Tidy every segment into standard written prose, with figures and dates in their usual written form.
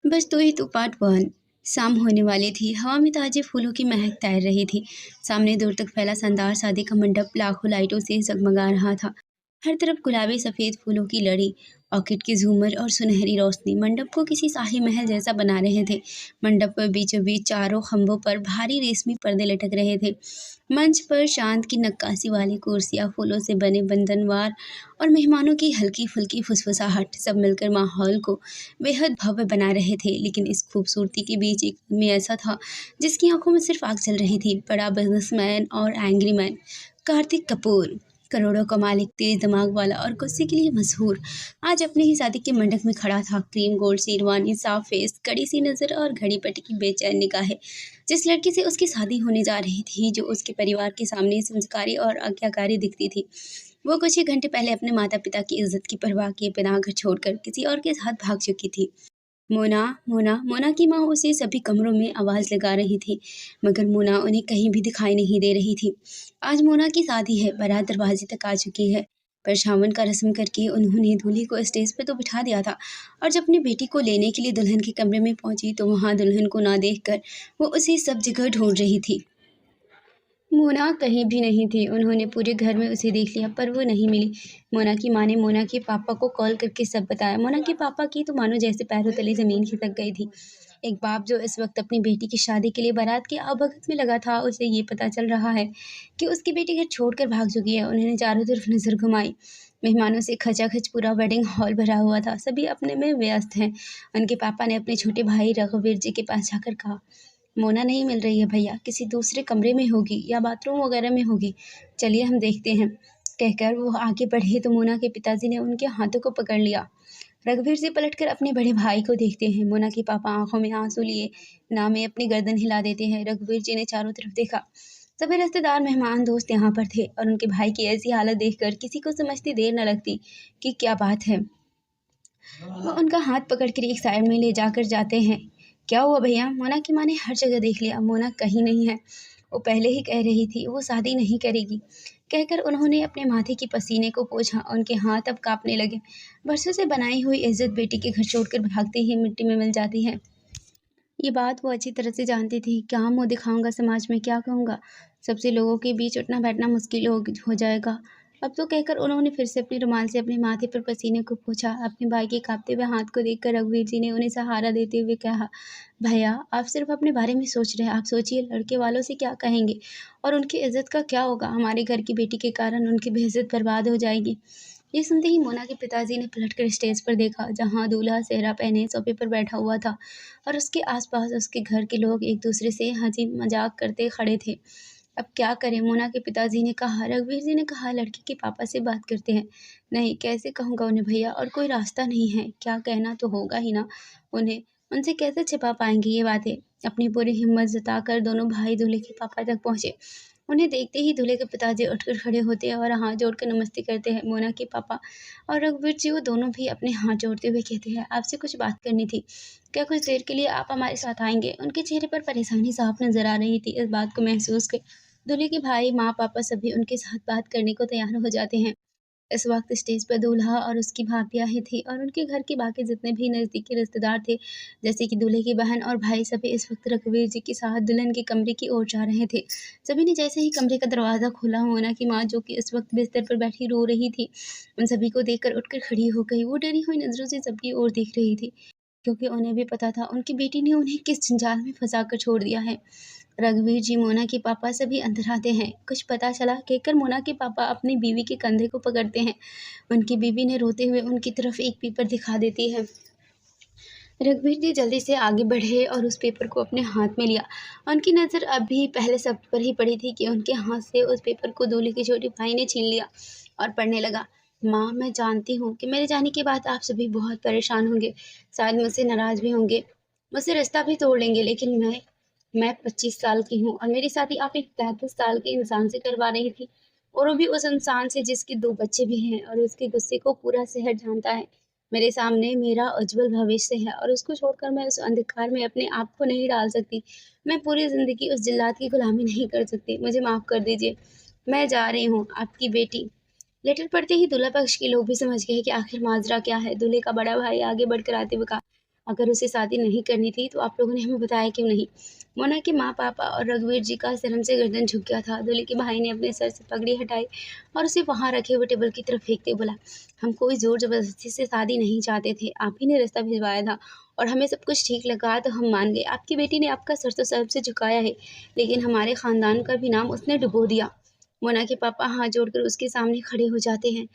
बस तू ही तू पार्ट वन। शाम होने वाली थी। हवा में ताजे फूलों की महक तैर रही थी। सामने दूर तक फैला शानदार शादी का मंडप लाखों लाइटों से जगमगा रहा था। हर तरफ गुलाबी सफेद फूलों की लड़ी, ऑर्किड की झूमर और सुनहरी रोशनी मंडप को किसी शाही महल जैसा बना रहे थे। मंडप पर बीचों बीच चारों खंभों पर भारी रेशमी पर्दे लटक रहे थे। मंच पर चांद की नक्काशी वाली कुर्सियां, फूलों से बने बंधनवार और मेहमानों की हल्की फुल्की फुसफुसाहट सब मिलकर माहौल को बेहद भव्य बना रहे थे। लेकिन इस खूबसूरती के बीच एक आदमी ऐसा था जिसकी आंखों में सिर्फ आग जल रही थी। बड़ा बिजनेसमैन और एंग्री मैन कार्तिक कपूर, करोड़ों का मालिक, तेज दिमाग वाला और गुस्से के लिए मशहूर, आज अपने ही शादी के मंडप में खड़ा था। क्रीम गोल्ड शेरवानी, साफ फेस, कड़ी सी नजर और घड़ी पट की बेचैन निगाहें। जिस लड़की से उसकी शादी होने जा रही थी, जो उसके परिवार के सामने संस्कारी और आज्ञाकारी दिखती थी, वो कुछ ही घंटे पहले अपने माता पिता की इज्जत की परवाह किए बिना घर छोड़कर किसी और के साथ भाग चुकी थी। मोना, मोना, मोना की माँ उसे सभी कमरों में आवाज़ लगा रही थी, मगर मोना उन्हें कहीं भी दिखाई नहीं दे रही थी। आज मोना की शादी है, बारात दरवाजे तक आ चुकी है। परछावन का रस्म करके उन्होंने दूल्हे को स्टेज पे तो बिठा दिया था, और जब अपनी बेटी को लेने के लिए दुल्हन के कमरे में पहुंची तो वहां दुल्हन को ना देखकर वो उसे सब जगह ढूंढ रही थी। मोना कहीं भी नहीं थी। उन्होंने पूरे घर में उसे देख लिया पर वो नहीं मिली। मोना की माँ ने मोना के पापा को कॉल करके सब बताया। मोना के पापा की तो मानो जैसे पैरों तले ज़मीन खिसक गई थी। एक बाप जो इस वक्त अपनी बेटी की शादी के लिए बारात की आवभगत में लगा था, उसे ये पता चल रहा है कि उसकी बेटी घर छोड़कर भाग चुकी है। उन्होंने चारों तरफ नज़र घुमाई। मेहमानों से खचाखच पूरा वेडिंग हॉल भरा हुआ था। सभी अपने में व्यस्त हैं। उनके पापा ने अपने छोटे भाई रघुवीर जी के पास जाकर कहा, मोना नहीं मिल रही है भैया, किसी दूसरे कमरे में होगी या बाथरूम वगैरह में होगी। चलिए हम देखते हैं। कहकर वो आगे बढ़े तो मोना के पिताजी ने उनके हाथों को पकड़ लिया। रघुवीर जी पलटकर अपने बड़े भाई को देखते हैं। मोना के पापा आंखों में आंसू लिए ना में अपनी गर्दन हिला देते हैं। रघुवीर जी ने चारों तरफ देखा। सभी रिश्तेदार, मेहमान, दोस्त यहाँ पर थे, और उनके भाई की ऐसी हालत देखकर किसी को समझती देर न लगती कि क्या बात है। वो उनका हाथ पकड़ कर एक साइड में ले जाकर जाते हैं। क्या हुआ भैया? मोना की माँ ने हर जगह देख लिया, मोना कहीं नहीं है। वो पहले ही कह रही थी वो शादी नहीं करेगी। कहकर उन्होंने अपने माथे की पसीने को पोंछा। उनके हाथ अब कांपने लगे। बरसों से बनाई हुई इज्जत बेटी के घर छोड़कर भागते ही मिट्टी में मिल जाती है। ये बात वो अच्छी तरह से जानती थी। क्या मुंह दिखाऊंगा समाज में, क्या कहूँगा? सबसे लोगों के बीच उठना बैठना मुश्किल हो जाएगा। अब तो कहकर उन्होंने फिर से अपनी रुमाल से अपने माथे पर पसीने को पोंछा। अपने भाई के कांपते हुए हाथ को देखकर रघुवीर जी ने उन्हें सहारा देते हुए कहा, भैया आप सिर्फ अपने बारे में सोच रहे हैं। आप सोचिए लड़के वालों से क्या कहेंगे और उनकी इज्जत का क्या होगा। हमारे घर की बेटी के कारण उनकी बेइज्जत बर्बाद हो जाएगी। ये सुनते ही मोना के पिताजी ने पलटकर स्टेज पर देखा, जहाँ दूल्हा सेहरा पहने सोफे पर बैठा हुआ था और उसके आसपास उसके घर के लोग एक दूसरे से हंसी मजाक करते खड़े थे। अब क्या करें? मोना के पिताजी ने कहा। रघुवीर जी ने कहा, लड़की के पापा से बात करते हैं। नहीं, कैसे कहूँगा उन्हें भैया, और कोई रास्ता नहीं है। क्या कहना तो होगा ही ना उन्हें। उनसे कैसे छिपा पाएंगे ये बातें। अपनी पूरी हिम्मत जताकर दोनों भाई दूल्हे के पापा तक पहुंचे। उन्हें देखते ही दूल्हे के पिताजी उठकर खड़े होते हैं और हाथ जोड़कर नमस्ते करते हैं। मोना के पापा और रघुवीर जी, वो दोनों भी अपने हाथ जोड़ते हुए कहते हैं, आपसे कुछ बात करनी थी। क्या कुछ देर के लिए आप हमारे साथ आएंगे? उनके चेहरे पर परेशानी साफ नजर आ रही थी। इस बात को महसूस कर दूल्हे के भाई, माँ, पापा सभी उनके साथ बात करने को तैयार हो जाते हैं। इस वक्त स्टेज पर दूल्हा और उसकी भाभियाँ ही थी, और उनके घर के बाकी जितने भी नज़दीकी रिश्तेदार थे, जैसे कि दूल्हे की बहन और भाई, सभी इस वक्त रघुवीर जी के साथ दुल्हन के कमरे की ओर जा रहे थे। सभी ने जैसे ही कमरे का दरवाज़ा खोला, मोना की माँ, जो कि इस वक्त बिस्तर पर बैठी रो रही थी, उन सभी को देखकर उठकर खड़ी हो गई। वो डरी हुई नज़रों से सबकी ओर देख रही थी, क्योंकि उन्हें भी पता था उनकी बेटी ने उन्हें किस जंजाल में फंसा कर छोड़ दिया है। रघुवीर जी, मोना के पापा सभी अंदर आते हैं। कुछ पता चला? कहकर मोना के पापा अपनी बीवी के कंधे को पकड़ते हैं। उनकी बीवी ने रोते हुए उनकी तरफ एक पेपर दिखा देती है। रघुवीर जी जल्दी से आगे बढ़े और उस पेपर को अपने हाथ में लिया। उनकी नज़र अभी पहले शब्द पर ही पड़ी थी कि उनके हाथ से उस पेपर को दूल्हे के छोटे भाई ने छीन लिया और पढ़ने लगा। माँ, मैं जानती हूँ कि मेरे जाने के बाद आप सभी बहुत परेशान होंगे, शायद मुझसे नाराज़ भी होंगे, मुझसे रिश्ता भी तोड़ लेंगे, लेकिन मैं 25 साल की हूँ और मेरी शादी आप एक 33 साल के इंसान से करवा रही थी, और वो भी उस इंसान से जिसके 2 बच्चे भी हैं, और उसके गुस्से को पूरा शहर जानता है। मेरे सामने मेरा उज्जवल भविष्य है, और उसको छोड़कर मैं उस अंधकार में अपने आप को नहीं डाल सकती। मैं पूरी ज़िंदगी उस जिल्लात की गुलामी नहीं कर सकती। मुझे माफ़ कर दीजिए। मैं जा रही हूँ, आपकी बेटी। लेटर पढ़ते ही दूल्हा पक्ष के लोग भी समझ गए कि आखिर माजरा क्या है। दूल्हे का बड़ा भाई आगे बढ़कर आते हुए कहा, अगर उसे शादी नहीं करनी थी तो आप लोगों ने हमें बताया क्यों नहीं? मोना के माँ पापा और रघुवीर जी का शर्म से गर्दन झुक गया था। दूल्हे के भाई ने अपने सर से पगड़ी हटाई और उसे वहाँ रखे हुए टेबल की तरफ फेंकते बोला, हम कोई जोर जबरदस्ती से शादी नहीं चाहते थे, आप ही ने रिश्ता भिजवाया था और हमें सब कुछ ठीक लगा तो हम मान गए। आपकी बेटी ने आपका सर तो सर्व से झुकाया है, लेकिन हमारे खानदान का भी नाम उसने डुबो दिया। मोना के पापा हाथ जोड़कर उसके सामने खड़े हो जाते हैं।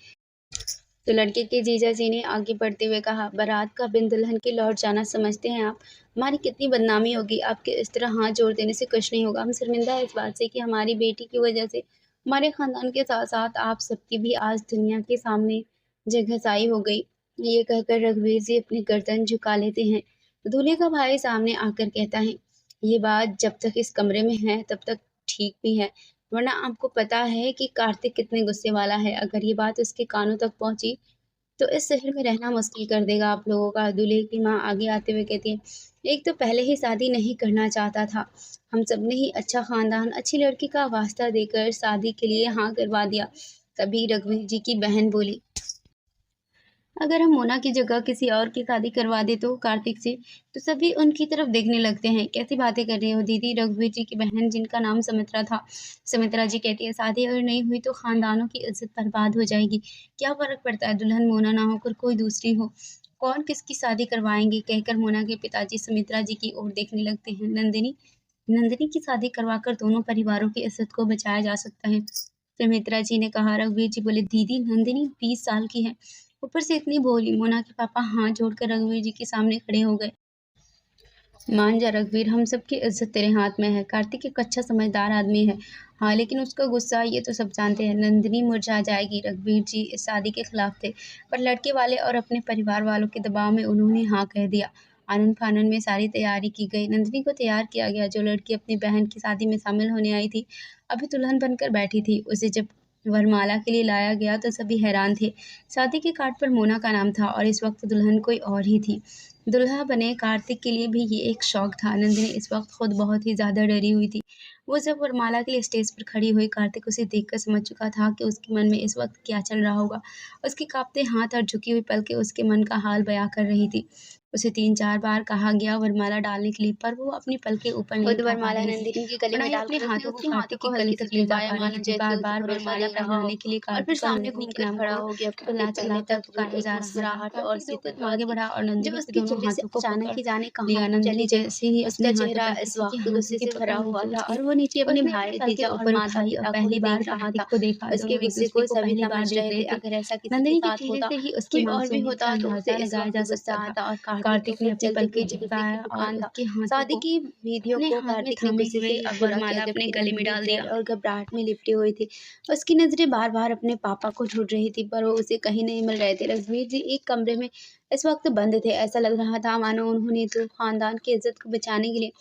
तो लड़के के जीजा जी ने आगे बढ़ते हुए कहा, बारात का बिन दुल्हन के लौट जाना समझते हैं आप? हमारी कितनी बदनामी होगी, आपके इस तरह हाथ जोड़ देने से कुछ नहीं होगा। हम शर्मिंदा हैं इस बात से कि हमारी बेटी की वजह से हमारे खानदान के साथ साथ आप सबकी भी आज दुनिया के सामने जगहसाई हो गई। ये कहकर रघुवीर जी अपनी गर्दन झुका लेते हैं। दूल्हे का भाई सामने आकर कहता है, ये बात जब तक इस कमरे में है तब तक ठीक भी है, वरना आपको पता है कि कार्तिक कितने गुस्से वाला है। अगर ये बात उसके कानों तक पहुंची तो इस शहर में रहना मुश्किल कर देगा आप लोगों का। दूल्हे की माँ आगे आते हुए कहती है, एक तो पहले ही शादी नहीं करना चाहता था, हम सब ने ही अच्छा खानदान अच्छी लड़की का वास्ता देकर शादी के लिए हाँ करवा दिया। तभी रघुवीर जी की बहन बोली, अगर हम मोना की जगह किसी और की शादी करवा दे तो कार्तिक से, तो सभी उनकी तरफ देखने लगते हैं। कैसी बातें कर रही हो दीदी? रघुवीर जी की बहन जिनका नाम सुमित्रा था, सुमित्रा जी कहती है, शादी अगर नहीं हुई तो खानदानों की इज्जत बर्बाद हो जाएगी। क्या फर्क पड़ता है, दुल्हन मोना ना होकर कोई दूसरी हो, कौन किसकी शादी करवाएंगे? कहकर मोना के पिताजी सुमित्रा जी की ओर देखने लगते हैं। नंदिनी नंदिनी की शादी करवाकर दोनों परिवारों की इज्जत को बचाया जा सकता है, सुमित्रा जी ने कहा। रघुवीर जी बोले, दीदी नंदिनी 20 साल की है, ऊपर से इतनी भोली। मोना के पापा हाथ जोड़कर रघुवीर जी के सामने खड़े हो गए। मान जा रघुवीर, हम सबकी इज्जत तेरे हाथ में है। कार्तिक एक अच्छा समझदार आदमी है, हाँ, लेकिन उसका गुस्सा ये तो सब जानते हैं। नंदिनी मुरझा जाएगी। रघुवीर जी इस शादी के खिलाफ थे, पर लड़के वाले और अपने परिवार वालों के दबाव में उन्होंने हाँ कह दिया। आनंद फानन में सारी तैयारी की गई। नंदिनी को तैयार किया गया। जो लड़की अपनी बहन की शादी में शामिल होने आई थी, अभी दुल्हन बनकर बैठी थी। उसे जब वरमाला के लिए लाया गया तो सभी हैरान थे। शादी के कार्ड पर मोना का नाम था और इस वक्त दुल्हन कोई और ही थी। दुल्हा बने कार्तिक के लिए भी ये एक शौक था। नंदिनी इस वक्त खुद बहुत ही ज़्यादा डरी हुई थी। वो जब वरमाला के लिए स्टेज पर खड़ी हुई, कार्तिक उसे देखकर समझ चुका था कि उसके मन में इस वक्त क्या चल रहा होगा। उसके कांपते हाथ और झुकी हुई पलकें उसके मन का हाल बयां कर रही थी। उसे 3-4 बार कहा गया वरमाला डालने के लिए, पर वो अपनी पलकें ऊपर नहीं खुद उठा पा वरमाला रही थी नंदिनी के गले और ना में ही अपने डालकर उसने हाथों को उसके हाथों कार्तिक की को गले हल्के से तक ले जा छुपाया, पा रही मानो थी। जैसे उस पर बार-बार भरोसा वरमाला जता हो। पहनाने के लिए और फिर कार्तिक और सामने नंदिनी के घूमकर नाम खड़ा को हो गया। कार्तिक पहले चिल्ला-चिल्ला कर तक पुकारा एक जा रहा था। मुस्कुराहट और कार्तिक 2 सीधे कदम था आगे कि बढ़ा और जब नंदिनी के उसके दोनों चेहरे से हाथों को अचानक पकड़ ही जाने लिया। कहाँ नंदिनी चले गए। जैसे ही उसका अपने हाथों चेहरा पर इस किसी के वक्त हाथों गुस्से की से पकड़ भरा में हुआ था पहुंची और वो नीचे अपने उसने अपने भाई पलके जीजा और ऊपर माता उठाई और पिता को पहली ही बार देख रहा कार्तिक था। को देखा। उसके दोनों एक गुस्से दूसरे को को सभी पहली बार समझ देख रहे रहे थे। थे। अगर ऐसा किसी के नंदिनी के साथ चेहरे होता, से ही उसकी कोई और भी मासूमियत का होता, तो उसे अंदाजा इस लगाया वक्त जा गुस्सा सकता था। आता। और कार्तिक तो कार्तिक ने खुद अपनी चलती पलकें फिरती जूते की झपकाया और दुकान था। उसके हाथों शादी को की विधियों अपने को हाथ में कार्तिक ने थामे गुस्से से हुए ही पूरा किया, वरमाला अपने जबकि गले में नंदिनी डाल डर दिया। और घबराहट में लिपटी हुई थी। उसकी नजरें बार बार अपने पापा को ढूंढ रही थी, पर वो उसे कहीं नहीं मिल रहे थे। रघुवीर जी एक कमरे में इस वक्त बंद थे। ऐसा लग रहा था मानो उन्होंने तो खानदान की इज्जत को बचाने के लिए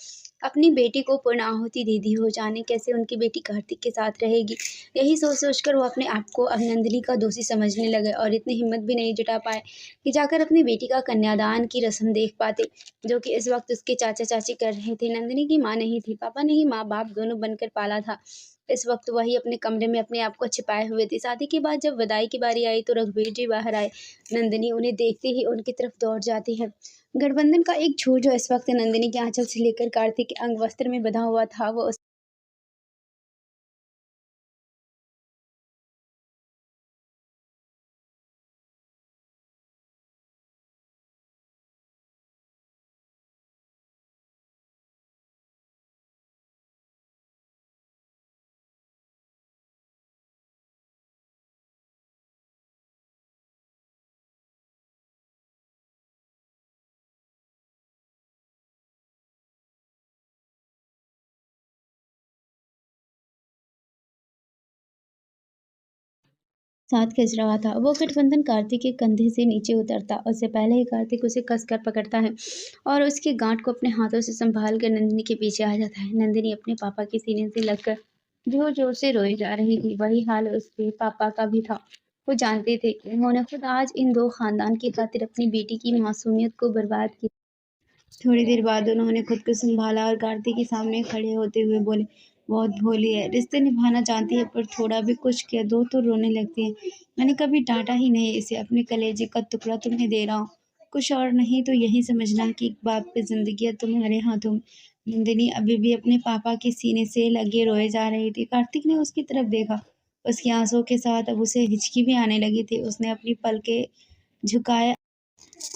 अपनी बेटी को पूर्ण आहुति दे दी हो। जाने कैसे उनकी बेटी कार्तिक के साथ रहेगी। यही सोच सोचकर वो अपने आप को अब नंदिनी का दोषी समझने लगे और इतनी हिम्मत भी नहीं जुटा पाए कि जाकर अपनी बेटी का कन्यादान की रस्म देख पाते, जो कि इस वक्त उसके चाचा चाची कर रहे थे। नंदिनी की माँ नहीं थी, पापा नहीं, माँ बाप दोनों बनकर पाला था। इस वक्त वही अपने कमरे में अपने आप को छिपाए हुए थे। शादी के बाद जब विदाई की बारी आई तो रघुवीर जी बाहर आए। नंदिनी उन्हें देखते ही उनकी तरफ दौड़ जाती है। गठबंधन का एक छूर जो इस वक्त नंदिनी के आंचल से लेकर कार्तिक के अंग वस्त्र में बंधा हुआ था, वो साथ खिंच रहा था। वो गठबंधन कार्तिक के कंधे से नीचे उतरता, उससे पहले ही कार्तिक उसे कसकर पकड़ता है और उसकी गांठ को अपने हाथों से संभाल कर नंदिनी के पीछे आ जाता है। नंदिनी अपने पापा के सीने से लगकर जोर जोर से रोई जा रही थी। वही हाल उसके पापा का भी था। वो जानते थे कि उन्होंने खुद आज इन दो खानदान की खातिर अपनी बेटी की मासूमियत को बर्बाद किया। थोड़ी देर बाद उन्होंने खुद को संभाला और कार्तिक के सामने खड़े होते हुए बोले, बहुत भोली है, रिश्ते निभाना जानती है, पर थोड़ा भी कुछ कह दो तो रोने लगती है। मैंने कभी डांटा ही नहीं इसे, अपने कलेजे का टुकड़ा तुम्हें दे रहा हूँ। कुछ और नहीं तो यही समझना कि एक बाप की ज़िंदगी है तुम्हारे हाथों में। नंदिनी अभी भी अपने पापा के सीने से लगे रोए जा रही थी। कार्तिक ने उसकी तरफ देखा। उसके आंसुओं के साथ अब उसे हिचकी भी आने लगी थी। उसने अपनी पलकें झुकाए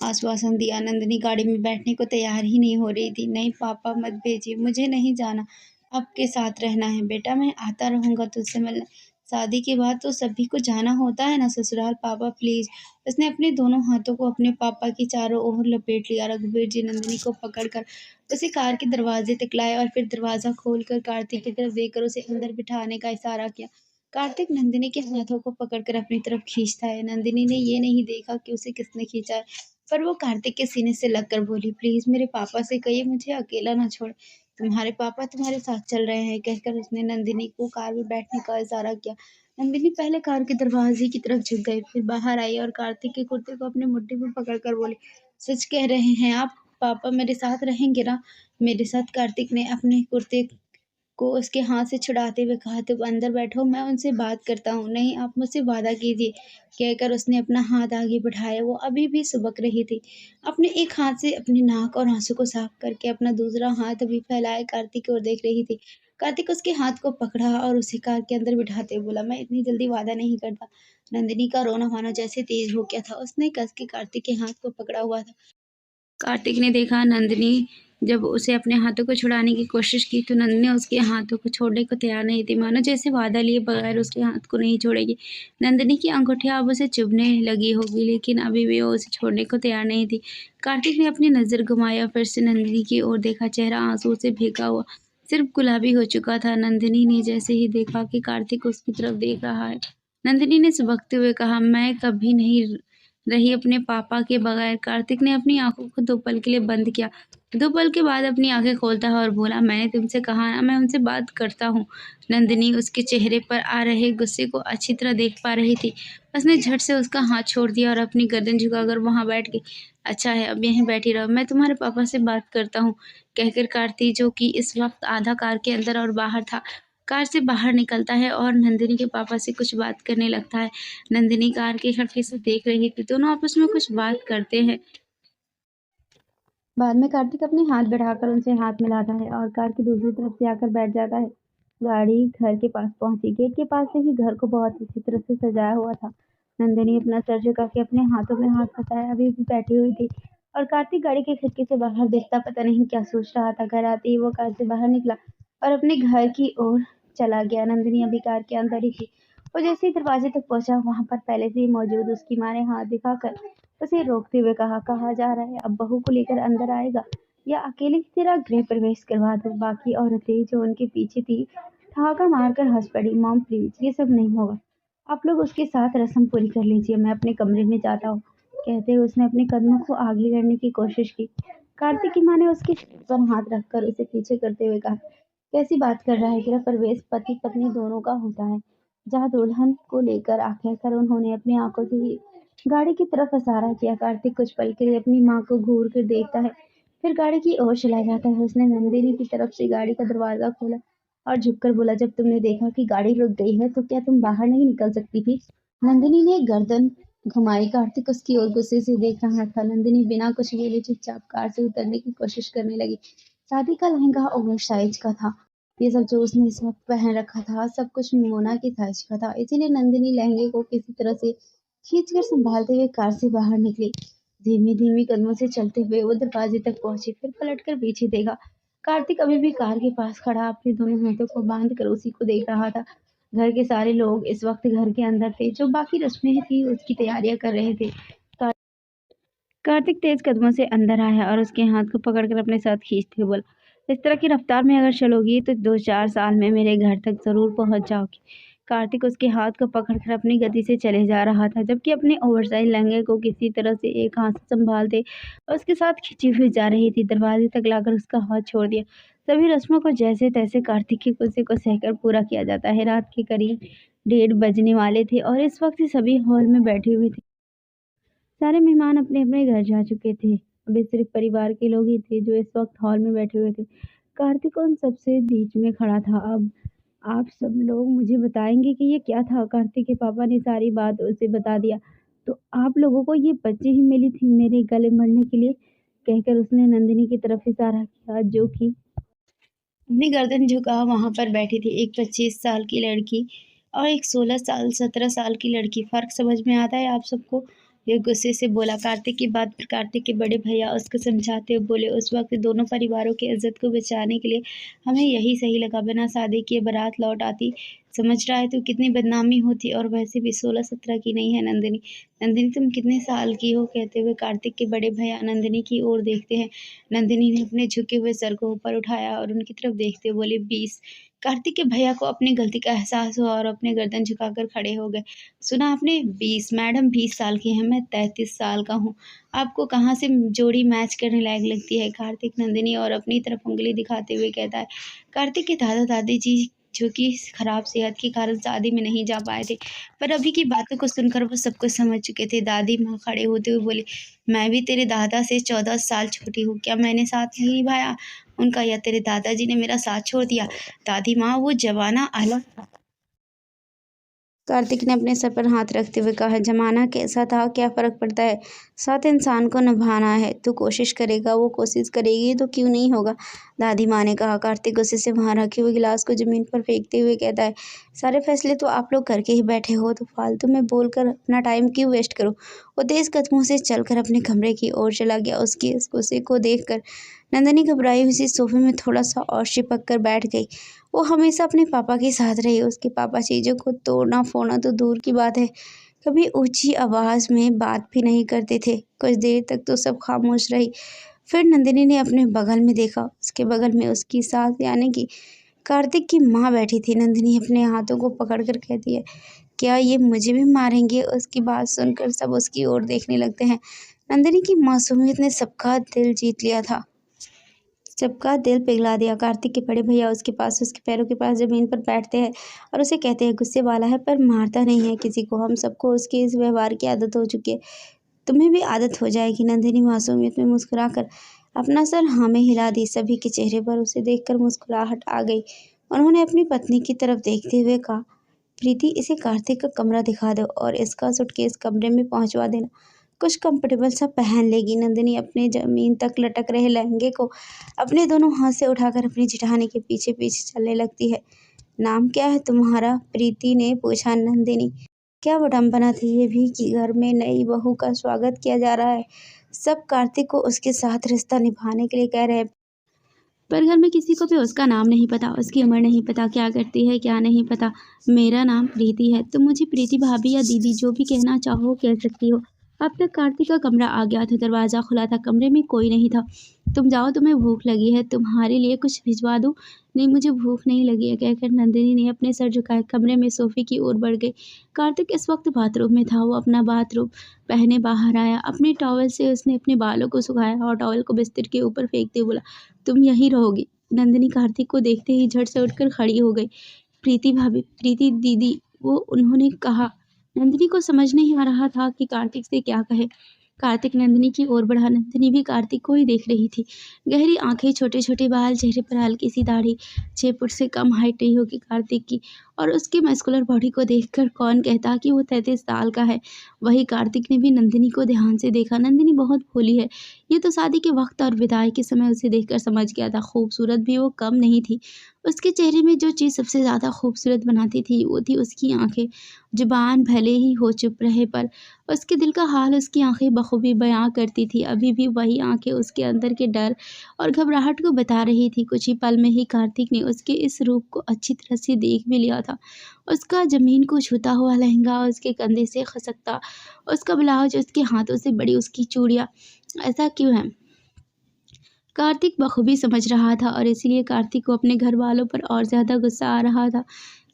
आश्वासन दिया। नंदिनी गाड़ी में बैठने को तैयार ही नहीं हो रही थी। नहीं पापा मत भेजिए, मुझे नहीं जाना, आपके साथ रहना है। बेटा मैं आता रहूँगा तुझसे मिलने। शादी के बाद तो सभी को जाना होता है ना ससुराल। पापा प्लीज। उसने अपने दोनों हाथों को अपने पापा की चारों ओर लपेट लिया। रघुवीर जी नंदिनी को पकड़कर उसे कार के दरवाजे तक लाए और फिर दरवाजा खोलकर कार्तिक की तरफ देखकर उसे अंदर बिठाने का इशारा किया। कार्तिक नंदिनी के हाथों को पकड़कर अपनी तरफ खींचता है। नंदिनी ने ये नहीं देखा कि उसे किसने खींचा है, पर वो कार्तिक के सीने से लगकर बोली, प्लीज मेरे पापा से कहिए मुझे अकेला ना छोड़े, तुम्हारे पापा तुम्हारे साथ चल रहे हैं। कहकर उसने नंदिनी को कार में बैठने का इशारा किया। नंदिनी पहले कार के दरवाजे की तरफ झुक गई, फिर बाहर आई और कार्तिक के कुर्ते को अपने मुट्ठी में पकड़कर बोली, सच कह रहे हैं आप, पापा मेरे साथ रहेंगे ना मेरे साथ। कार्तिक ने अपने कुर्ते को उसके हाथ से छुड़ाते हुए कहा, तुम अंदर बैठो, मैं उनसे बात करता हूँ। नहीं आप मुझसे वादा कीजिए, कहकर उसने अपना हाथ आगे बढ़ाया। वो अभी भी सुबक रही थी। अपने एक हाथ से अपनी नाक और आंसू को साफ करके अपना दूसरा हाथ अभी फैलाए कार्तिक की ओर देख रही थी। कार्तिक उसके हाथ को पकड़ा और उसे कार के अंदर बिठाते हुए बोला, मैं इतनी जल्दी वादा नहीं करता। नंदिनी का रोना मानो जैसे तेज हो गया था। उसने कस के कार्तिक के हाथ को पकड़ा हुआ था। कार्तिक ने देखा नंदिनी जब उसे अपने हाथों को छुड़ाने की कोशिश की तो नंदिनी उसके हाथों को छोड़ने को तैयार नहीं थी, मानो जैसे वादा लिए बगैर उसके हाथ को नहीं छोड़ेगी। नंदिनी की अंगूठियां अब उसे चुभने लगी होगी, लेकिन अभी भी वो उसे छोड़ने को तैयार नहीं थी। कार्तिक ने अपनी नजर घुमाया, फिर से नंदिनी की ओर देखा। चेहरा आंसू से भीगा हुआ, सिर्फ गुलाबी हो चुका था। नंदिनी ने जैसे ही देखा कि कार्तिक उसकी तरफ देख रहा है, नंदिनी ने सुबकते हुए कहा, मैं कभी नहीं रही अपने पापा के बगैर। कार्तिक ने अपनी आंखों को 2 पल के लिए बंद किया। 2 पल के बाद अपनी आंखें खोलता है और बोला, मैंने तुमसे कहा ना मैं उनसे बात करता हूँ। नंदिनी उसके चेहरे पर आ रहे गुस्से को अच्छी तरह देख पा रही थी। उसने झट से उसका हाथ छोड़ दिया और अपनी गर्दन झुकाकर वहां बैठ गई। अच्छा है अब यहीं बैठी रहो, मैं तुम्हारे पापा से बात करता हूँ, कहकर कार्तिक जो कि इस वक्त आधा कार के अंदर और बाहर था, कार से बाहर निकलता है और नंदिनी के पापा से कुछ बात करने लगता है। नंदिनी कार की खिड़की से देख रही थी, दोनों आपस में कुछ बात करते हैं। बाद में कार्तिक अपने हाथ बढ़ाकर उनसे हाथ मिलाता है और कार की दूसरी तरफ से आकर बैठ जाता है। गाड़ी घर के पास पहुंची। गेट के पास से ही घर को बहुत अच्छी तरह से सजाया हुआ था। नंदिनी अपना सर झुका के अपने हाथों में हाथ फंसाए अभी भी बैठी हुई थी और कार्तिक गाड़ी की खिड़की से बाहर देखता पता नहीं क्या सोच रहा था। घर आते ही वो कार से बाहर निकला और अपने घर की ओर चला गया। नंदिनी अभी कार के अंदर ही थी। वो जैसे ही दरवाजे तक पहुंचा, वहां पर पहले से ही मौजूद उसकी माँ ने हाथ दिखाकर उसे रोकते हुए कहा, कहाँ जा रहा है, अब बहू को लेकर अंदर आएगा या अकेले ही तेरा गृह प्रवेश करवा दूं। बाकी औरतें जो उनके पीछे थी ठहाका मारकर हंस पड़ी। मॉम प्लीज ये सब नहीं होगा, आप लोग उसके साथ रस्म पूरी कर लीजिए, मैं अपने कमरे में जाता हूँ, कहते हुए उसने अपने कदमों को आगे करने की कोशिश की। कार्तिक की माँ ने उसके सिर पर हाथ रखकर उसे पीछे करते हुए कहा, कैसी बात कर रहा है, गृह प्रवेश पति पत्नी दोनों का होता है, जहाँ दुल्हन को लेकर आकर कर उन्होंने अपनी आंखों से ही गाड़ी की तरफ इशारा किया। कार्तिक कुछ पल के लिए अपनी माँ को घूर कर देखता है, फिर गाड़ी की ओर चला जाता है। उसने नंदिनी की तरफ से गाड़ी का दरवाजा खोला और झुककर बोला, जब तुमने देखा कि गाड़ी रुक गई है तो क्या तुम बाहर नहीं निकल सकती थी। नंदिनी ने गर्दन घुमाई। कार्तिक उसकी ओर गुस्से से देख रहा था। नंदिनी बिना कुछ बोले चुपचाप कार से उतरने की कोशिश करने लगी। शादी का लहंगा ओवर साइज का था। ये सब जो उसने इस वक्त पहन रखा था सब कुछ मोना की साइज का था, इसीलिए नंदिनी लहंगे को किसी तरह से खींचकर संभालते हुए कार से बाहर निकली। धीमी धीमी कदमों से चलते हुए वो दरवाजे तक पहुंची, फिर पलटकर पीछे देखा। कार्तिक अभी भी कार के पास खड़ा अपने दोनों हाथों को बांध कर उसी को देख रहा था। घर के सारे लोग इस वक्त घर के अंदर थे, जो बाकी रस्में थी उसकी तैयारियां कर रहे थे। कार्तिक तेज कदमों से अंदर आया और उसके हाथ को पकड़कर अपने साथ खींचते हुए बोला, इस तरह की रफ्तार में अगर चलोगी तो 2-4 साल में मेरे घर तक जरूर पहुंच जाओगी। कार्तिक उसके हाथ को पकड़कर अपनी गति से चले जा रहा था, जबकि अपने ओवरसाइज लहंगे को किसी तरह से एक हाथ से संभालते और उसके साथ खिंची हुई जा रही थी। दरवाजे तक लाकर उसका हाथ छोड़ दिया। सभी रस्मों को जैसे तैसे कार्तिक की खुशी को सहकर पूरा किया जाता है। रात के करीब 1:30 बजने वाले थे और इस वक्त सभी हॉल में बैठे हुए थे। सारे मेहमान अपने अपने घर जा चुके थे। अभी सिर्फ परिवार के लोग ही थे जो इस वक्त हॉल में बैठे हुए थे। कार्तिक उन सबसे बीच में खड़ा था। अब आप सब लोग मुझे बताएंगे कि ये क्या था। कार्तिक के पापा ने सारी बात उसे बता दिया। तो आप लोगों को ये बच्चे ही मिली थी मेरे गले मरने के लिए, कहकर उसने नंदिनी की तरफ इशारा किया, जो कि अपनी गर्दन झुका वहां पर बैठी थी। एक 25 साल की लड़की और एक 16 साल 17 साल की लड़की, फर्क समझ में आता है आप सबको? ये गुस्से से बोला। कार्तिक की बात पर कार्तिक के बड़े भैया उसको समझाते हुए बोले, उस वक्त दोनों परिवारों की इज्जत को बचाने के लिए हमें यही सही लगा। बिना शादी किए बारात लौट आती, समझ रहा है तू कितनी बदनामी होती, और वैसे भी 16-17 की नहीं है नंदिनी। नंदिनी तुम कितने साल की हो? कहते हुए कार्तिक के बड़े भैया नंदिनी की ओर देखते हैं। नंदिनी ने अपने झुके हुए सर को ऊपर उठाया और उनकी तरफ देखते हुए बोले, 20। कार्तिक के भैया को अपनी गलती का एहसास हुआ और अपने गर्दन झुकाकर खड़े हो गए। सुना आपने? 20? मैडम 20 साल की हैं, मैं 33 साल का हूँ। आपको कहाँ से जोड़ी मैच करने लायक लगती है? कार्तिक नंदिनी और अपनी तरफ उंगली दिखाते हुए कहता है। कार्तिक के दादा दादी जी जो कि खराब सेहत के कारण शादी में नहीं जा पाए थे, पर अभी की बातों को सुनकर वो सब कुछ समझ चुके थे। दादी माँ खड़े होते हुए बोली, मैं भी तेरे दादा से 14 साल छोटी हूँ, क्या मैंने साथ नहीं निभाया उनका, या तेरे दादाजी ने मेरा साथ छोड़ दिया? दादी माँ, वो जमाना अलग था। कार्तिक ने अपने सर पर हाथ रखते हुए कहा, जमाना कैसा था क्या फर्क पड़ता है, साथ इंसान को निभाना है। तू कोशिश करेगा, वो कोशिश करेगी तो क्यों नहीं होगा, दादी माँ ने कहा। कार्तिक गुस्से से वहां रखे हुए गिलास को जमीन पर फेंकते हुए कहता है, सारे फैसले तो आप लोग करके ही बैठे हो, तो फालतू में बोलकर अपना टाइम क्यों वेस्ट करो। वो तेज कदमों से चलकर अपने कमरे की ओर चला गया। उसकी इस गुस्से को देखकर नंदिनी घबराई हुई सी सोफे में थोड़ा सा और चिपक कर बैठ गई। वो हमेशा अपने पापा के साथ रही। उसके पापा चीज़ों को तोड़ना फोड़ना तो दूर की बात है, कभी ऊंची आवाज़ में बात भी नहीं करते थे। कुछ देर तक तो सब खामोश रही। फिर नंदिनी ने अपने बगल में देखा। उसके बगल में उसकी सास यानी कि कार्तिक की माँ बैठी थी। नंदिनी अपने हाथों को पकड़कर कहती है, क्या ये मुझे भी मारेंगे? उसकी बात सुनकर सब उसकी ओर देखने लगते हैं। नंदिनी की मासूमियत ने सबका दिल जीत लिया था, सबका दिल पिघला दिया। कार्तिक के बड़े भैया उसके पास, उसके पैरों के पास जमीन पर बैठते हैं और उसे कहते हैं, गुस्से वाला है पर मारता नहीं है किसी को। हम सबको उसके इस व्यवहार की आदत हो चुकी है, तुम्हें भी आदत हो जाएगी। नंदिनी मासूमियत में मुस्कुराकर अपना सर हाँ में हिला दी। सभी के चेहरे पर उसे देखकर मुस्कुराहट आ गई। उन्होंने अपनी पत्नी की तरफ देखते हुए कहा, प्रीति, इसे कार्तिक का कमरा दिखा दो और इसका सूटकेस कमरे में पहुंचवा देना, कुछ कंफर्टेबल सा पहन लेगी। नंदिनी अपने जमीन तक लटक रहे लहंगे को अपने दोनों हाथ से उठाकर अपनी जेठानी के पीछे पीछे चलने लगती है। नाम क्या है तुम्हारा? प्रीति ने पूछा। नंदिनी, क्या विडम्बना थी ये भी कि घर में नई बहू का स्वागत किया जा रहा है। सब कार्तिक को उसके साथ रिश्ता निभाने के लिए कह रहे हैं, पर घर में किसी को भी उसका नाम नहीं पता, उसकी उम्र नहीं पता, क्या करती है क्या नहीं पता। मेरा नाम प्रीति है, तुम मुझे प्रीति भाभी या दीदी जो भी कहना चाहो कह सकती हो। अब तक कार्तिक का कमरा आ गया था, दरवाज़ा खुला था, कमरे में कोई नहीं था। तुम जाओ, तुम्हें भूख लगी है, तुम्हारे लिए कुछ भिजवा दूँ? नहीं, मुझे भूख नहीं लगी है, कहकर नंदिनी ने अपने सर झुकाए कमरे में सोफे की ओर बढ़ गई। कार्तिक इस वक्त बाथरूम में था। वो अपना बाथरूम पहने बाहर आया। अपने टॉवल से उसने अपने बालों को सुखाया और टॉवल को बिस्तर के ऊपर फेंकते हुए बोला, तुम यहीं रहोगी? नंदिनी कार्तिक को देखते ही झट से उठकर खड़ी हो गई। प्रीति भाभी, प्रीति दीदी, वो उन्होंने कहा। नंदिनी को समझ नहीं आ रहा था कि कार्तिक से क्या कहे। कार्तिक नंदिनी की ओर बढ़ा। नंदिनी भी कार्तिक को ही देख रही थी। गहरी आंखें, छोटे छोटे बाल, चेहरे पर हल्की सी दाढ़ी। 6 फुट से कम हाइट नहीं होगी कार्तिक की, और उसकी मस्कुलर बॉडी को देखकर कौन कहता कि वो 33 साल का है। वही कार्तिक ने भी नंदिनी को ध्यान से देखा। नंदिनी बहुत भोली है, ये तो शादी के वक्त और विदाई के समय उसे देखकर समझ गया था। खूबसूरत भी वो कम नहीं थी। उसके चेहरे में जो चीज़ सबसे ज़्यादा खूबसूरत बनाती थी वो थी उसकी आंखें। जुबान भले ही हो चुप रहे, पर उसके दिल का हाल उसकी आंखें बखूबी बयां करती थी। अभी भी वही आंखें उसके अंदर के डर और घबराहट को बता रही थी। कुछ ही पल में ही कार्तिक ने उसके इस रूप को अच्छी तरह से देख भी लिया था। उसका जमीन को छूता हुआ लहंगा उसके कंधे से खसकता, उसका ब्लाउज, उसके हाथों से बड़ी उसकी चूड़ियाँ। ऐसा क्यों है? कार्तिक बखूबी समझ रहा था, और इसीलिए कार्तिक को अपने घर वालों पर और ज़्यादा गुस्सा आ रहा था।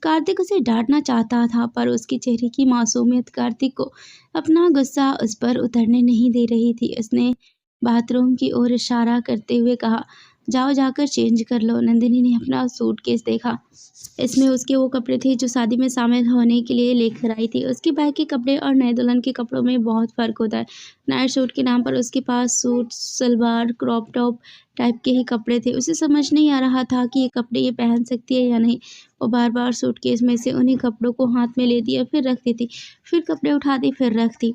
कार्तिक उसे डांटना चाहता था, पर उसके चेहरे की मासूमियत कार्तिक को अपना गुस्सा उस पर उतरने नहीं दे रही थी। उसने बाथरूम की ओर इशारा करते हुए कहा, जाओ जाकर चेंज कर लो। नंदिनी ने अपना सूटकेस देखा। इसमें उसके वो कपड़े थे जो शादी में शामिल होने के लिए लेकर आई थी। उसके भाई के कपड़े और नए दुल्हन के कपड़ों में बहुत फ़र्क होता है। नाइट सूट के नाम पर उसके पास suit, salwar, crop top type के ही कपड़े थे। उसे समझ नहीं आ रहा था कि ये कपड़े ये पहन सकती है या नहीं। वो बार-बार सूटकेस में से उन्हीं कपड़ों को हाथ में लेती और फिर रख देती, फिर कपड़े उठाती, फिर रखती।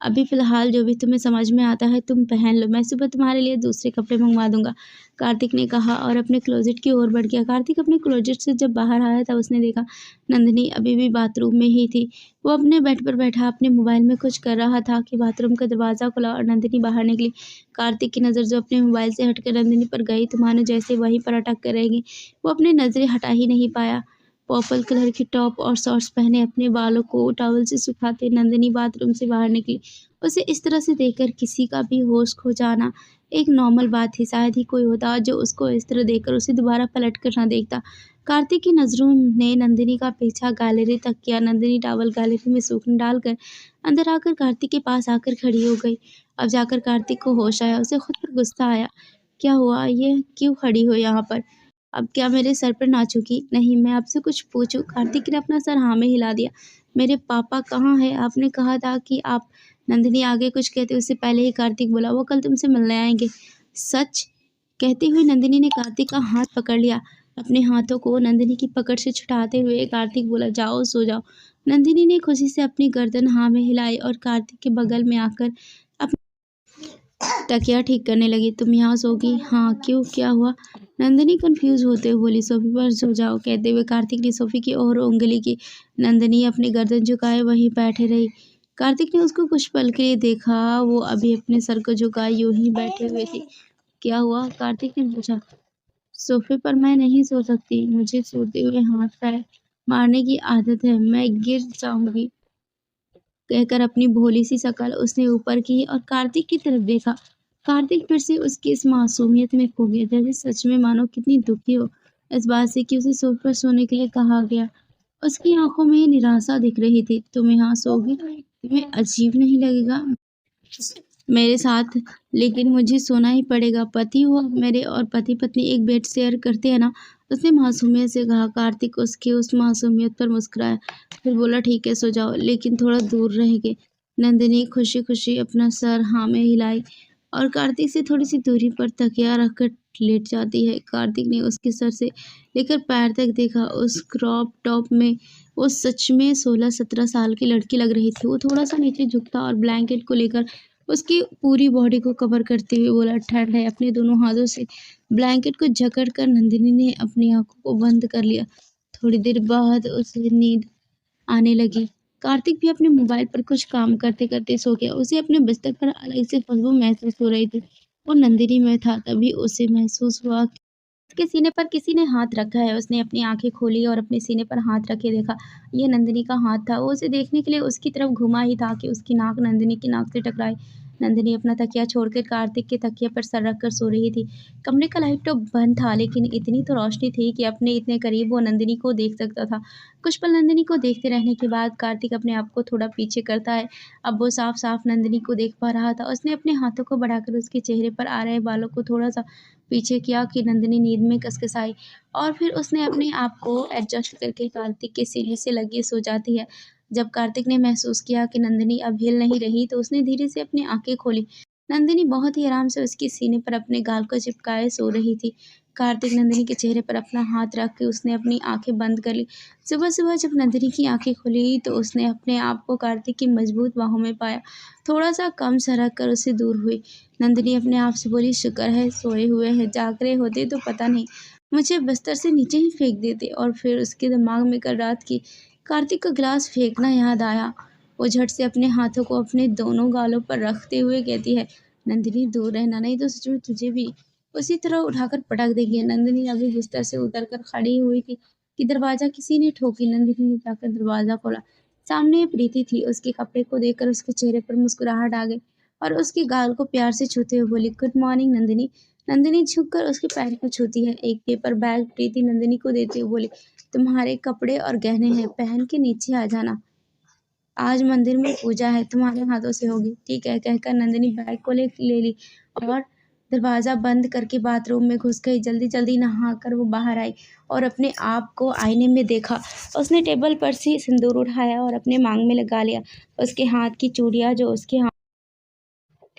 अभी फ़िलहाल जो भी तुम्हें समझ में आता है तुम पहन लो, मैं सुबह तुम्हारे लिए दूसरे कपड़े मँगवा दूँगा, कार्तिक ने कहा और अपने क्लोज़ेट की ओर बढ़ गया। कार्तिक अपने क्लोज़ेट से जब बाहर आया तब उसने देखा नंदिनी अभी भी बाथरूम में ही थी। वो अपने बेड पर बैठा अपने मोबाइल में कुछ कर रहा था कि बाथरूम का दरवाज़ा खुला और नंदिनी बाहर निकली। कार्तिक की नज़र जो अपने मोबाइल से हटकर नंदिनी पर गई तो मानो जैसे वहीं पर अटक कर रह गई। वो अपनी नज़रें हटा ही नहीं पाया। पर्पल कलर की टॉप और शॉर्ट्स पहने अपने बालों को टॉवल से सुखाते नंदिनी बाथरूम से बाहर निकली। उसे इस तरह से देखकर किसी का भी होश खो जाना एक नॉर्मल बात थी। शायद ही कोई होता जो उसको इस तरह देखकर उसे दोबारा पलट कर ना देखता। कार्तिक की नज़रों ने नंदिनी का पीछा गैलरी तक किया। नंदिनी टॉवल गैलरी में सूखने डालकर अंदर आकर कार्तिक के पास आकर खड़ी हो गई। अब जाकर कार्तिक को होश आया। उसे खुद पर गुस्सा आया। क्या हुआ? ये क्यों खड़ी हो यहाँ पर? अब क्या मेरे सर पर नाचोगी? नहीं, मैं आपसे कुछ पूछूं? कार्तिक ने अपना सर हाँ में हिला दिया। मेरे पापा कहाँ हैं? आपने कहा था कि आप नंदिनी आगे कुछ कहते उससे पहले ही कार्तिक बोला वो कल तुमसे मिलने आएंगे। सच? कहते हुए नंदिनी ने कार्तिक का हाथ पकड़ लिया। अपने हाथों को नंदिनी की पकड़ से छुड़ाते हुए कार्तिक बोला जाओ सो जाओ। नंदिनी ने खुशी से अपनी गर्दन हाँ में हिलाई और कार्तिक के बगल में आकर तकिया ठीक करने लगी। तुम यहाँ सोगी? हाँ, क्यों, क्या हुआ? नंदिनी कंफ्यूज होते हुए बोली सोफे पर सो जाओ। कहते हुए कार्तिक ने सोफे की ओर उंगली की। नंदिनी अपनी गर्दन झुकाए वहीं बैठे रही। कार्तिक ने उसको कुछ पल के लिए देखा। वो अभी अपने सर को झुकाए यूं ही बैठे हुए थे। क्या हुआ? कार्तिक ने पूछा। सोफे पर मैं नहीं सो सकती, मुझे सोते हुए हाथ पैर मारने की आदत है, मैं गिर जाऊंगी। कहकर अपनी भोली सी शक्ल उसने ऊपर की और कार्तिक की तरफ देखा। कार्तिक फिर से उसकी इस मासूमियत में खो गया जैसे सच में मानो कितनी दुखी हो इस बात से कि उसे सोफे पर सोने के लिए कहा गया। उसकी आंखों में निराशा दिख रही थी। तुम यहाँ सोओगी? तुम्हें अजीब नहीं लगेगा मेरे साथ? लेकिन मुझे सोना ही पड़ेगा। पति हो आप मेरे और पति पत्नी एक बेड शेयर करते हैं ना? उसने मासूमियत से कहा। कार्तिक उसकी उस मासूमियत पर मुस्कुराया। फिर बोला ठीक है सो जाओ, लेकिन थोड़ा दूर रह के। नंदिनी खुशी खुशी अपना सर हाँ में हिलाई और कार्तिक से थोड़ी सी दूरी पर तकिया रखकर लेट जाती है। कार्तिक ने उसके सर से लेकर पैर तक देखा। उस क्रॉप टॉप में वो सच में 16-17 साल की लड़की लग रही थी। वो थोड़ा सा नीचे झुकता और ब्लैंकेट को लेकर उसकी पूरी बॉडी को कवर करते हुए बोला ठंड है। अपने दोनों हाथों से ब्लैंकेट को जकड़ कर नंदिनी ने अपनी आंखों को बंद कर लिया। थोड़ी देर बाद उसे नींद आने लगी। कार्तिक भी अपने मोबाइल पर कुछ काम करते करते सो गया। उसे अपने बिस्तर पर अलग से खुशबू महसूस हो रही थी। वो नंदिनी में था। तभी उसे महसूस हुआ कि उसके सीने पर किसी ने हाथ रखा है। उसने अपनी आंखें खोली और अपने सीने पर हाथ रखे देखा। यह नंदिनी का हाथ था। वो उसे देखने के लिए उसकी तरफ घुमा ही था कि उसकी नाक नंदिनी की नाक से टकराई। नंदिनी अपना तकिया छोड़कर कार्तिक के तकिए पर सर रखकर सो रही थी। कमरे का लाइट तो बंद था लेकिन इतनी तो रोशनी थी कि अपने इतने करीब वो नंदिनी को देख सकता था। कुछ पल नंदिनी को देखते रहने के बाद कार्तिक अपने आप को थोड़ा पीछे करता है। अब वो साफ साफ नंदिनी को देख पा रहा था। उसने अपने हाथों को बढ़ाकर उसके चेहरे पर आ रहे बालों को थोड़ा सा पीछे किया कि नंदिनी नींद में कसकसाई और फिर उसने अपने आप को एडजस्ट करके कार्तिक के सीने से लगी सो जाती है। जब कार्तिक ने महसूस किया कि नंदिनी अब हिल नहीं रही तो उसने धीरे से अपनी आंखें खोली। नंदिनी बहुत ही आराम से उसके सीने पर अपने गाल को चिपकाए सो रही थी। कार्तिक नंदिनी के चेहरे पर अपना हाथ रख के उसने अपनी आंखें बंद कर ली। सुबह सुबह जब नंदिनी की आंखें खुली तो उसने अपने आप को कार्तिक की मजबूत बाहों में पाया। थोड़ा सा कम सरक कर उससे दूर हुई। नंदिनी अपने आप से बोली शुक्र है सोए हुए हैं, जाग रहे होते तो पता नहीं मुझे बिस्तर से नीचे ही फेंक देते। और फिर उसके दिमाग में कल रात की कार्तिक का गिलास फेंकना याद आया। वो झट से अपने हाथों को अपने दोनों गालों पर रखते हुए कहती है नंदिनी दूर रहना, नहीं तो सच में तुझे भी उसी तरह उठाकर पटक देंगे। नंदिनी अभी बिस्तर से उतरकर खड़ी हुई थी कि दरवाजा किसी ने ठोकी। नंदिनी ने जाकर दरवाजा खोला। सामने प्रीति थी। उसके कपड़े को देखकर उसके चेहरे पर मुस्कुराहट आ गई और उसके गाल को प्यार से छूते हुए बोली गुड मॉर्निंग नंदिनी। नंदिनी झुककर उसके पैर को छूती है। एक पेपर बैग प्रीति नंदिनी को देते हुए बोली तुम्हारे कपड़े और गहने हैं, पहन के नीचे आ जाना, आज मंदिर में पूजा है, तुम्हारे हाथों से होगी। ठीक है कहकर नंदिनी बैग को ले ली और दरवाजा बंद करके बाथरूम में घुस गई। जल्दी जल्दी नहाकर वो बाहर आई और अपने आप को आईने में देखा। उसने टेबल पर से सिंदूर उठाया और अपने मांग में लगा लिया। उसके हाथ की चूड़ियां जो उसके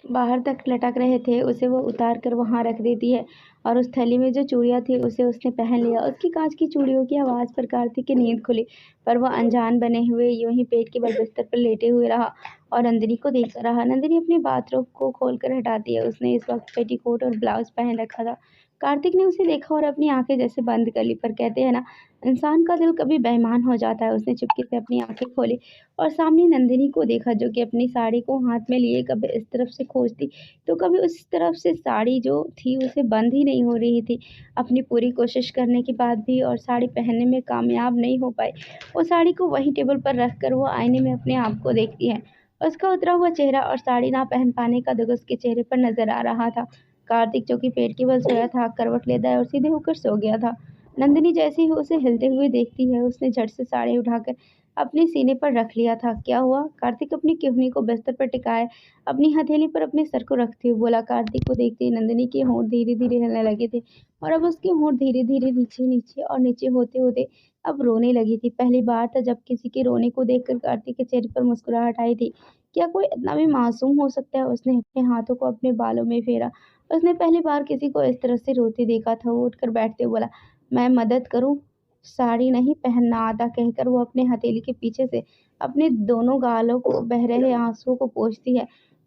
बाहर तक लटक रहे थे उसे वो उतार कर वहाँ रख देती है और उस थैली में जो चूड़ियाँ थी उसे उसने पहन लिया। उसकी काँच की चूड़ियों की आवाज़ पर कार्तिक की नींद खुली, पर वह अनजान बने हुए यूँ ही पेट के बल बिस्तर पर लेटे हुए रहा और नंदिनी को देखता रहा। नंदिनी अपनी बाथरोब को खोलकर हटाती है। उसने इस वक़्त पेटीकोट और ब्लाउज़ पहन रखा था। कार्तिक ने उसे देखा और अपनी आँखें जैसे बंद कर ली, पर कहते हैं ना, इंसान का दिल कभी बेईमान हो जाता है। उसने चुपके से अपनी आँखें खोली और सामने नंदिनी को देखा, जो कि अपनी साड़ी को हाथ में लिए कभी इस तरफ से खोजती, तो कभी उस तरफ से। साड़ी जो थी उसे बंद ही नहीं हो रही थी। अपनी पूरी कोशिश करने के बाद भी और साड़ी पहनने में कामयाब नहीं हो पाई। वो साड़ी को वहीं टेबल पर रख कर वो आईने में अपने आप को देखती है। उसका उतरा हुआ चेहरा और साड़ी ना पहन पाने का दुःख उसके चेहरे पर नज़र आ रहा था। कार्तिक, जो कि पेट के बल सोया था, करवट लेता है और सीधे होकर सो गया था। नंदिनी जैसे ही उसे हिलते हुए देखती है, उसने झट से साड़ी उठाकर अपने सीने पर रख लिया था। क्या हुआ? कार्तिक अपनी किन्नी को बिस्तर पर टिकाए अपनी हथेली पर अपने सर को रखते हुए बोला। कार्तिक को देखते ही नंदिनी के होंठ धीरे-धीरे हिलने लगे थे और अब उसके होंठ धीरे-धीरे नीचे-नीचे और नीचे होते-होते अब रोने लगी थी। पहली बार था जब किसी के रोने को देखकर कार्तिक के चेहरे पर मुस्कुराहट आई थी। क्या कोई इतना भी मासूम हो सकता है? उसने अपने हाथों को अपने बालों में फेरा। उसने पहली बार किसी को इस तरह से रोते देखा था। वो उठकर बैठते हुए बोला, मैं मदद करूँ? साड़ी नहीं पहनना आता, कहकर वो अपने हथेली के पीछे से अपने दोनों गालों को बह रहे आंसुओं को पोंछती है।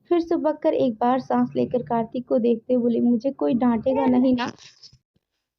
फिर सुबह कर एक बार सांस लेकर कार्तिक को देखते हुए बोली, मुझे कोई डांटेगा नहीं ना?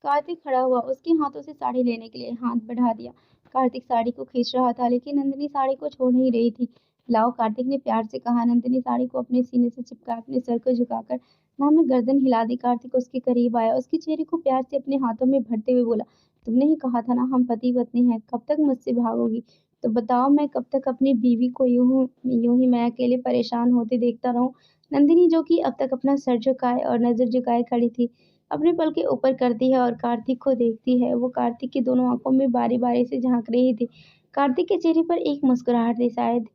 कार्तिक खड़ा हुआ, उसके हाथों से साड़ी लेने के लिए हाथ बढ़ा दिया। कार्तिक साड़ी को खींच रहा था, लेकिन नंदिनी साड़ी को छोड़ नहीं रही थी। लाओ, कार्तिक ने प्यार से कहा। नंदिनी साड़ी को अपने सीने से चिपका अपने सर को झुकाकर ना में गर्दन हिला दी। कार्तिक उसके करीब आया, उसके चेहरे को प्यार से अपने हाथों में भरते हुए बोला, तुमने ही कहा था ना हम पति पत्नी हैं, कब तक मुझसे भागोगी? तो बताओ, मैं कब तक अपनी बीवी को यूं ही मैं अकेले परेशान होते देखता रहूं? नंदिनी, जो कि अब तक अपना सर झुकाए और नजर झुकाए खड़ी थी, अपने पल के ऊपर करती है और कार्तिक को देखती है। वो कार्तिक की दोनों आंखों में बारी-बारी से झाँक रही थी। कार्तिक के चेहरे पर एक मुस्कुराहट थी, शायद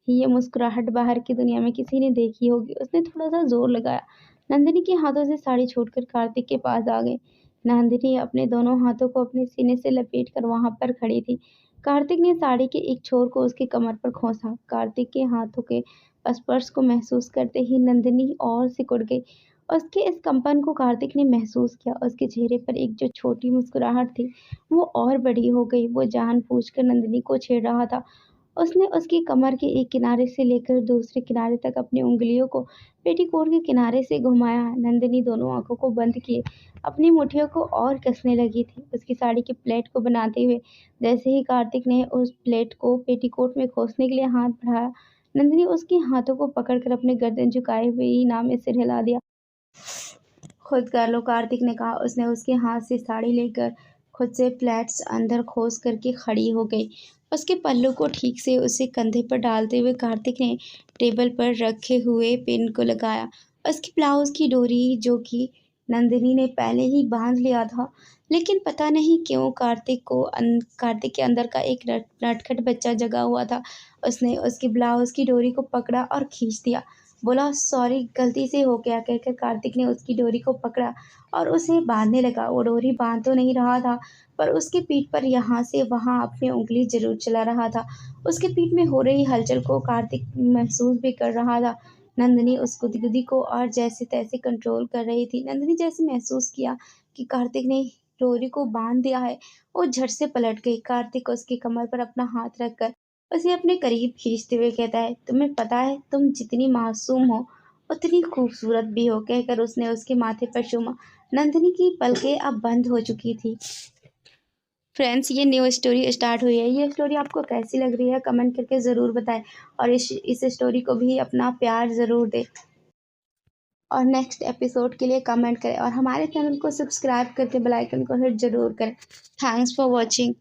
ही ये मुस्कुराहट बाहर की दुनिया में किसी ने देखी होगी। उसने थोड़ा-सा ज़ोर लगाया। नंदिनी के हाथों से साड़ी छोड़कर कार्तिक के पास आ गई। नंदिनी अपने दोनों हाथों को अपने सीने से लपेटकर वहाँ पर खड़ी थी। कार्तिक ने साड़ी के एक छोर को उसकी कमर पर खोसा। कार्तिक के हाथों के स्पर्श को महसूस करते ही नंदिनी और सिकुड़ गई। उसके इस कंपन को कार्तिक ने महसूस किया। उसके चेहरे पर एक जो छोटी मुस्कुराहट थी, वो और बड़ी हो गई। वो जानबूझकर नंदिनी को छेड़ रहा था। उसने उसकी कमर के एक किनारे से लेकर दूसरे किनारे तक अपनी उँगलियों को पेटीकोट के किनारे से घुमाया। नंदिनी दोनों आँखों को बंद किए अपनी मुठ्ठियों को और कसने लगी थी, उसकी साड़ी की प्लेट को बनाते हुए। जैसे ही कार्तिक ने उस प्लेट को पेटीकोट में खोसने के लिए हाथ बढ़ाया, नंदिनी उसके हाथों को पकड़कर अपने गर्दन झुकाए हुए ही ना में सिर हिला दिया। खुद कर लो, कार्तिक ने कहा। उसने उसके हाथ से साड़ी लेकर खुद से प्लेट्स अंदर खोस करके खड़ी हो गई। उसके पल्लू को ठीक से उसे कंधे पर डालते हुए कार्तिक ने टेबल पर रखे हुए पिन को लगाया। उसके ब्लाउज की डोरी, जो कि नंदिनी ने पहले ही बांध लिया था, लेकिन पता नहीं क्यों कार्तिक के अंदर का एक नटखट बच्चा जगा हुआ था। उसने उसके ब्लाउज की डोरी को पकड़ा और खींच दिया। बोला, सॉरी, गलती से हो गया, कहकर कार्तिक ने उसकी डोरी को पकड़ा और उसे बांधने लगा। वो डोरी बांध तो नहीं रहा था, पर उसकी पीठ पर यहाँ से वहाँ अपनी उंगली जरूर चला रहा था। उसके पीठ में हो रही हलचल को कार्तिक महसूस भी कर रहा था। नंदिनी उस गुदगुदी को और जैसे तैसे कंट्रोल कर रही थी। नंदिनी जैसे महसूस किया कि कार्तिक ने डोरी को बांध दिया है, वो झट से पलट गई। कार्तिक उसकी कमर पर अपना हाथ रखकर उसे अपने करीब खींचते हुए कहता है, तुम्हें पता है तुम जितनी मासूम हो उतनी खूबसूरत भी हो, कहकर उसने उसके माथे पर चूमा। नंदिनी की पलकें अब बंद हो चुकी थी। फ्रेंड्स, ये न्यू स्टोरी स्टार्ट हुई है। ये स्टोरी आपको कैसी लग रही है कमेंट करके ज़रूर बताएं और इस स्टोरी को भी अपना प्यार ज़रूर दें और नेक्स्ट एपिसोड के लिए कमेंट करें और हमारे चैनल को सब्सक्राइब करके बेल आइकन को हिट ज़रूर करें। Thanks for watching.